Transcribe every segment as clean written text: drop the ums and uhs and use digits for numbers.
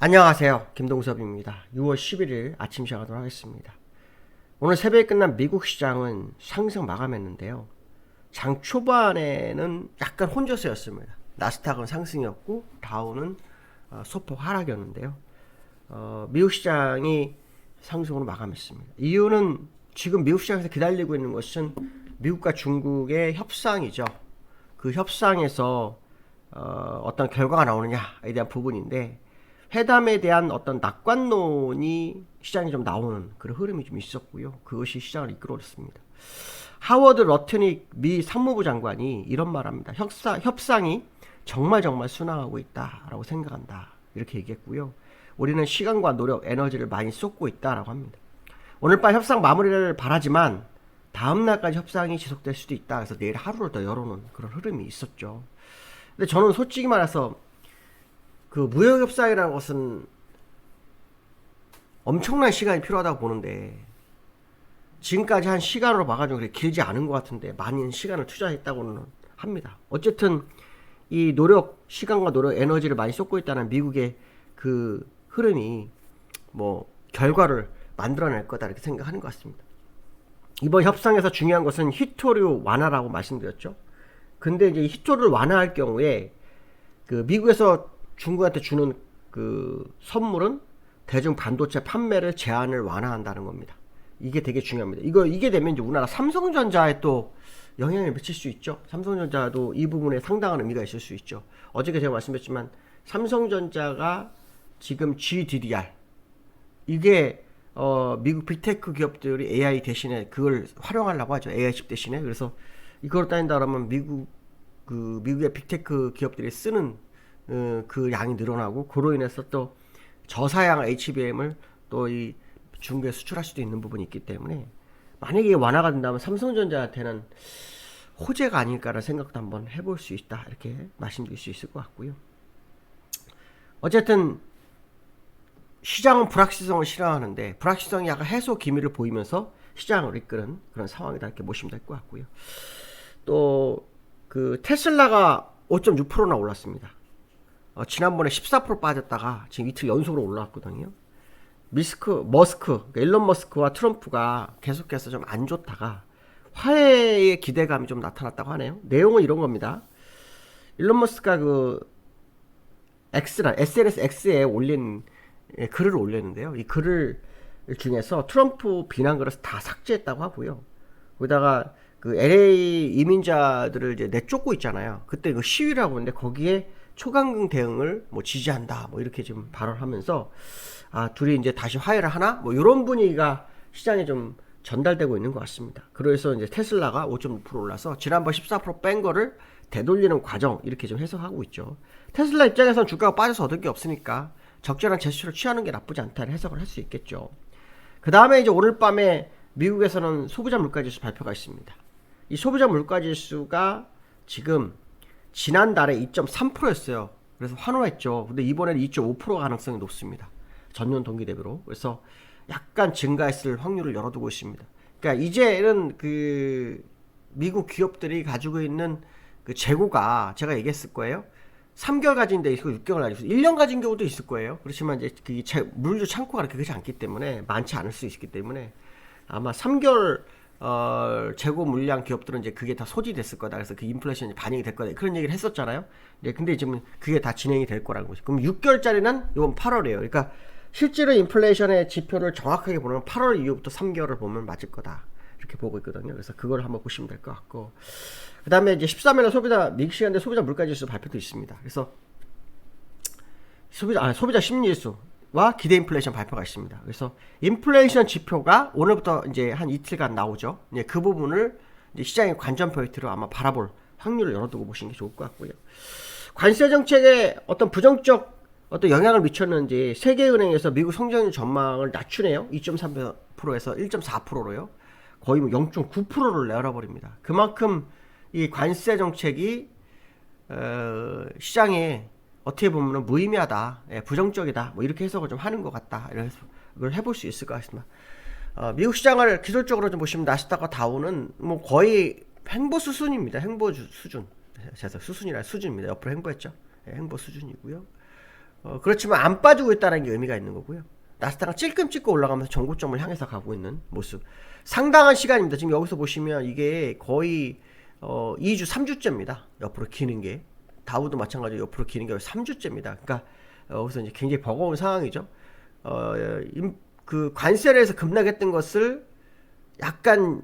안녕하세요. 김동섭입니다. 6월 11일 아침 시작하도록 하겠습니다. 오늘 새벽에 끝난 미국 시장은 상승 마감했는데요. 장 초반에는 약간 혼조세였습니다. 나스닥은 상승이었고 다우는 소폭 하락이었는데요. 미국 시장이 상승으로 마감했습니다. 이유는 지금 미국 시장에서 기다리고 있는 것은 미국과 중국의 협상이죠. 그 협상에서 어떤 결과가 나오느냐에 대한 부분인데, 회담에 대한 어떤 낙관론이 시장에 좀 나오는 그런 흐름이 좀 있었고요. 그것이 시장을 이끌어냈습니다. 하워드 러트닉 미 상무부 장관이 이런 말합니다. 협상이 정말 순화하고 있다라고 생각한다, 이렇게 얘기했고요. 우리는 시간과 노력, 에너지를 많이 쏟고 있다라고 합니다. 오늘 밤 협상 마무리를 바라지만 다음 날까지 협상이 지속될 수도 있다. 그래서 내일 하루를 더 열어놓은 그런 흐름이 있었죠. 근데 저는 솔직히 말해서 그 무역협상이라는 것은 엄청난 시간이 필요하다고 보는데, 지금까지 한 시간으로 봐가지고 그렇게 길지 않은 것 같은데 많은 시간을 투자했다고는 합니다. 어쨌든 이 시간과 노력, 에너지를 많이 쏟고 있다는 미국의 그 흐름이 뭐 결과를 만들어낼 거다, 이렇게 생각하는 것 같습니다. 이번 협상에서 중요한 것은 히토류 완화라고 말씀드렸죠. 근데 이제 히토류를 완화할 경우에 그 미국에서 중국한테 주는 그 선물은 대중 반도체 판매를 제한을 완화한다는 겁니다. 이게 되게 중요합니다. 이게 되면 이제 우리나라 삼성전자에 또 영향을 미칠 수 있죠. 삼성전자도 이 부분에 상당한 의미가 있을 수 있죠. 어저께 제가 말씀드렸지만 삼성전자가 지금 GDDR, 이게 미국 빅테크 기업들이 AI 대신에 그걸 활용하려고 하죠. AI 칩 대신에. 그래서 이걸 따진다 그러면 미국의 빅테크 기업들이 쓰는 그 양이 늘어나고, 그로 인해서 또 저사양 HBM을 또 이 중국에 수출할 수도 있는 부분이 있기 때문에, 만약에 완화가 된다면 삼성전자한테는 호재가 아닐까라는 생각도 한번 해볼 수 있다, 이렇게 말씀드릴 수 있을 것 같고요. 어쨌든 시장은 불확실성을 싫어하는데 불확실성이 약간 해소 기미를 보이면서 시장을 이끄는 그런 상황이다, 이렇게 보시면 될 것 같고요. 또 그 테슬라가 5.6%나 올랐습니다. 지난번에 14% 빠졌다가 지금 이틀 연속으로 올라왔거든요. 일론 머스크와 트럼프가 계속해서 좀 안 좋다가 화해의 기대감이 좀 나타났다고 하네요. 내용은 이런 겁니다. 일론 머스크가 그 SNS X에 올린 글을 올렸는데요. 이 글을 중에서 트럼프 비난글을 다 삭제했다고 하고요. 거기다가 그 LA 이민자들을 이제 내쫓고 있잖아요. 그때 그 시위를 하고 있는데 거기에 초강경 대응을 뭐 지지한다, 뭐 이렇게 좀 발언하면서 둘이 이제 다시 화해를 하나, 뭐 이런 분위기가 시장에 좀 전달되고 있는 것 같습니다. 그래서 이제 테슬라가 5.6% 올라서 지난번 14% 뺀 거를 되돌리는 과정, 이렇게 좀 해석하고 있죠. 테슬라 입장에서는 주가가 빠져서 얻을 게 없으니까 적절한 제스처를 취하는 게 나쁘지 않다는 해석을 할 수 있겠죠. 그 다음에 이제 오늘 밤에 미국에서는 소비자 물가지수 발표가 있습니다. 이 소비자 물가지수가 지금 지난달에 2.3%였어요. 그래서 환호했죠. 근데 이번에는 2.5% 가능성이 높습니다. 전년 동기 대비로. 그래서 약간 증가했을 확률을 열어두고 있습니다. 그러니까 이제는 그 미국 기업들이 가지고 있는 그 재고가, 제가 얘기했을 거예요. 3개월 가진 데 있고 6개월 가지고 1년 가진 경우도 있을 거예요. 그렇지만 이제 그 물류 창고가 그렇게 크지 않기 때문에, 많지 않을 수 있기 때문에 아마 3개월 재고 물량 기업들은 이제 그게 다 소지됐을 거다. 그래서 그 인플레이션이 반영이 될 거다, 그런 얘기를 했었잖아요. 네, 근데 지금 그게 다 진행이 될 거라는 거죠. 그럼 6개월짜리는 이번 8월이에요. 그러니까 실제로 인플레이션의 지표를 정확하게 보면 8월 이후부터 3개월을 보면 맞을 거다, 이렇게 보고 있거든요. 그래서 그걸 한번 보시면 될 것 같고, 그 다음에 이제 13일에 미국 시간대 소비자 물가지수 발표도 있습니다. 그래서 소비자 심리지수와 기대 인플레이션 발표가 있습니다. 그래서 인플레이션 지표가 오늘부터 이제 한 이틀간 나오죠. 이제 그 부분을 이제 시장의 관전 포인트로 아마 바라볼 확률을 열어두고 보시는 게 좋을 것 같고요. 관세 정책에 어떤 부정적 어떤 영향을 미쳤는지 세계은행에서 미국 성장률 전망을 낮추네요. 2.3%에서 1.4%로요. 거의 뭐 0.9%를 내려버립니다. 그만큼 이 관세 정책이 시장에 어떻게 보면 무의미하다, 부정적이다, 뭐 이렇게 해석을 좀 하는 것 같다, 이걸 해볼 수 있을 것 같습니다. 미국 시장을 기술적으로 좀 보시면 나스닥과 다우는 뭐 거의 횡보 수준입니다. 횡보 수준. 수준이라 수준입니다. 옆으로 횡보했죠. 행보 수준이고요. 그렇지만 안 빠지고 있다는 게 의미가 있는 거고요. 나스닥은 찔끔 찍고 올라가면서 정고점을 향해서 가고 있는 모습. 상당한 시간입니다. 지금 여기서 보시면 이게 거의 2주, 3주째입니다. 옆으로 기는 게. 다우도 마찬가지로 옆으로 기는 게 3주째입니다. 그러니까 여기서 이제 굉장히 버거운 상황이죠. 그 관세를 해서 급락했던 것을 약간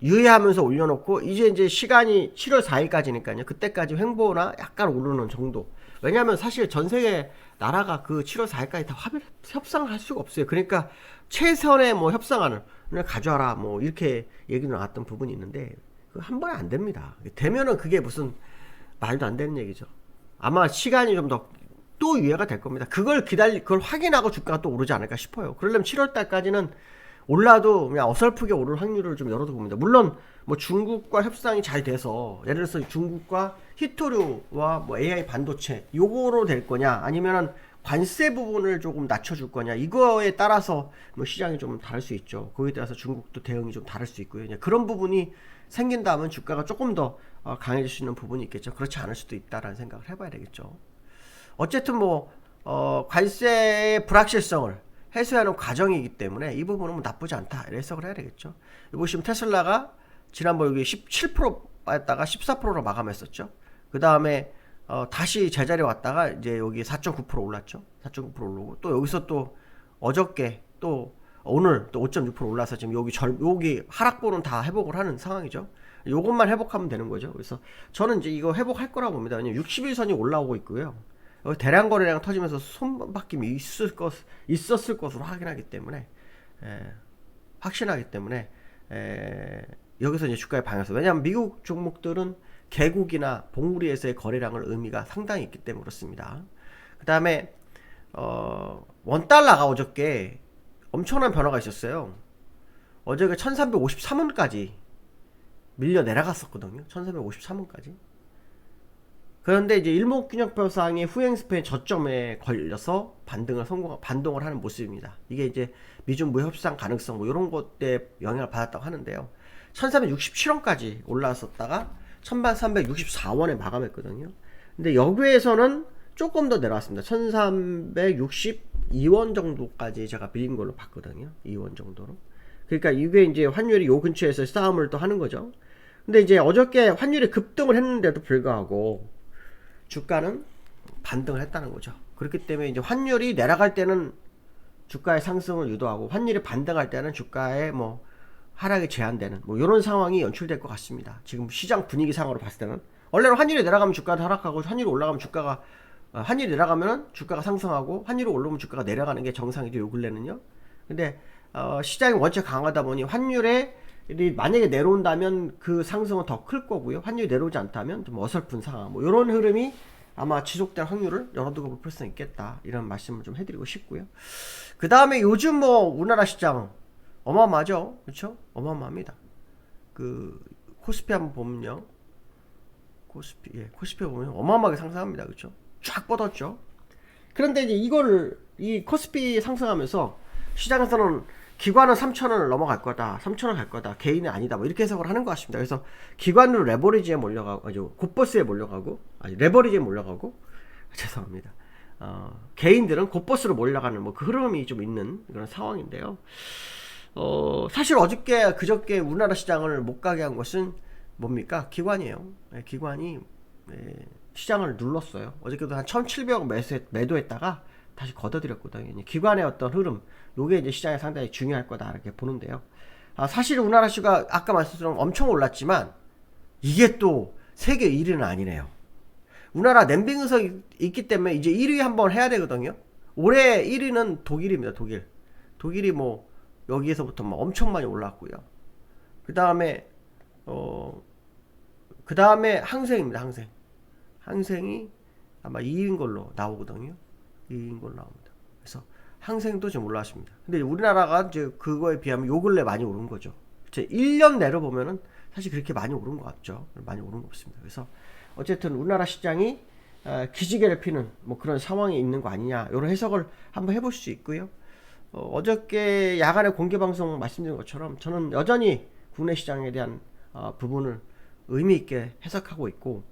유예하면서 올려놓고 이제 시간이 7월 4일까지니까요. 그때까지 횡보나 약간 오르는 정도. 왜냐하면 사실 전 세계 나라가 그 7월 4일까지 다 협상을 할 수가 없어요. 그러니까 최선의 뭐 협상안을 가져와라 뭐 이렇게 얘기도 나왔던 부분이 있는데 한 번에 안 됩니다. 되면은 그게 무슨 말도 안 되는 얘기죠. 아마 시간이 좀 더 또 유예가 될 겁니다. 그걸 확인하고 주가가 또 오르지 않을까 싶어요. 그러려면 7월 달까지는 올라도 그냥 어설프게 오를 확률을 좀 열어두고 봅니다. 물론 뭐 중국과 협상이 잘 돼서 예를 들어서 중국과 히토류와 뭐 AI 반도체 요거로 될 거냐 아니면은 관세 부분을 조금 낮춰줄 거냐 이거에 따라서 뭐 시장이 좀 다를 수 있죠. 거기에 따라서 중국도 대응이 좀 다를 수 있고요. 그런 부분이 생긴다면 주가가 조금 더 강해질 수 있는 부분이 있겠죠. 그렇지 않을 수도 있다라는 생각을 해봐야 되겠죠. 어쨌든 뭐 관세의 불확실성을 해소하는 과정이기 때문에 이 부분은 뭐 나쁘지 않다 이렇게 해석을 해야 되겠죠. 여기 보시면 테슬라가 지난번 여기 17% 빠졌다가 14%로 마감했었죠. 그 다음에 다시 제자리에 왔다가 이제 여기 4.9% 올랐죠. 4.9% 오르고 또 여기서 또 어저께 또 오늘 또 5.6% 올라서 지금 여기 하락보는 다 회복을 하는 상황이죠. 요것만 회복하면 되는 거죠. 그래서 저는 이제 이거 회복할 거라고 봅니다. 왜냐면 60일선이 올라오고 있고요. 대량 거래량 터지면서 손바뀜이 있었을 것으로 확인하기 때문에 확신하기 때문에 여기서 이제 주가의 방향성. 왜냐하면 미국 종목들은 개국이나 봉우리에서의 거래량을 의미가 상당히 있기 때문에 그렇습니다. 그 다음에 원달러가 어저께 엄청난 변화가 있었어요. 어저께 1353원까지 밀려 내려갔었거든요. 1353원까지. 그런데 이제 일목균형표상의 후행 스팬 저점에 걸려서 반동을 하는 모습입니다. 이게 이제 미중 무협상 가능성 뭐 이런 것에 영향을 받았다고 하는데요. 1367원까지 올라왔었다가 1364원에 마감했거든요. 근데 여기에서는 조금 더 내려왔습니다. 1362원 정도까지 제가 밀린 걸로 봤거든요. 2원 정도로. 그러니까 이게 이제 환율이 요 근처에서 싸움을 또 하는 거죠. 근데 이제 어저께 환율이 급등을 했는데도 불구하고 주가는 반등을 했다는 거죠. 그렇기 때문에 이제 환율이 내려갈 때는 주가의 상승을 유도하고 환율이 반등할 때는 주가의 뭐 하락이 제한되는 뭐 이런 상황이 연출될 것 같습니다. 지금 시장 분위기상으로 봤을 때는 원래는 환율이 내려가면 주가도 하락하고 환율이 올라가면 환율이 내려가면 주가가 상승하고 환율이 올라오면 주가가 내려가는 게 정상이죠. 요 근래는요. 근데 시장이 원체 강하다 보니 환율에 만약에 내려온다면 그 상승은 더 클 거고요. 환율이 내려오지 않다면 좀 어설픈 상황. 뭐 이런 흐름이 아마 지속될 확률을 열어두고 볼 수는 있겠다. 이런 말씀을 좀 해드리고 싶고요. 그 다음에 요즘 뭐 우리나라 시장 어마어마하죠. 그렇죠? 어마어마합니다. 그 코스피 한번 보면요. 코스피 보면 어마어마하게 상승합니다. 그렇죠? 쫙 뻗었죠. 그런데 이제 이 코스피 상승하면서 시장에서는 기관은 3,000원을 넘어갈 거다. 3,000원 갈 거다. 개인은 아니다. 뭐 이렇게 해석을 하는 것 같습니다. 그래서 기관으로 레버리지에 몰려가고, 곧버스에 몰려가고, 레버리지에 몰려가고, 죄송합니다. 개인들은 곧버스로 몰려가는 뭐 그 흐름이 좀 있는 그런 상황인데요. 사실 그저께 우리나라 시장을 못 가게 한 것은 뭡니까? 기관이에요. 기관이 시장을 눌렀어요. 어저께도 한 1,700억 매도했다가 다시 걷어들였거든요. 기관의 어떤 흐름, 요게 이제 시장에 상당히 중요할 거다 이렇게 보는데요. 사실 우리나라 시가 아까 말씀드린 엄청 올랐지만 이게 또 세계 1위는 아니네요. 우리나라 냄빙의석이 있기 때문에 이제 1위 한번 해야 되거든요. 올해 1위는 독일입니다. 독일이 뭐 여기에서부터 막 엄청 많이 올랐고요. 그 다음에 항생입니다. 항생이 아마 2위인 걸로 나오거든요. 2위인 걸로 나옵니다. 그래서 항생도 좀 올라왔습니다. 근데 우리나라가 이제 그거에 비하면 요 근래 많이 오른 거죠. 1년 내로 보면은 사실 그렇게 많이 오른 것 같죠. 많이 오른 거 없습니다. 그래서 어쨌든 우리나라 시장이 기지개를 피는 뭐 그런 상황이 있는 거 아니냐 이런 해석을 한번 해볼 수 있고요. 어저께 야간에 공개 방송 말씀드린 것처럼 저는 여전히 국내 시장에 대한 부분을 의미 있게 해석하고 있고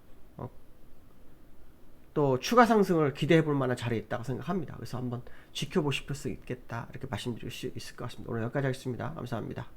또 추가 상승을 기대해 볼 만한 자리에 있다고 생각합니다. 그래서 한번 지켜보실 수 있겠다 이렇게 말씀드릴 수 있을 것 같습니다. 오늘 여기까지 하겠습니다. 감사합니다.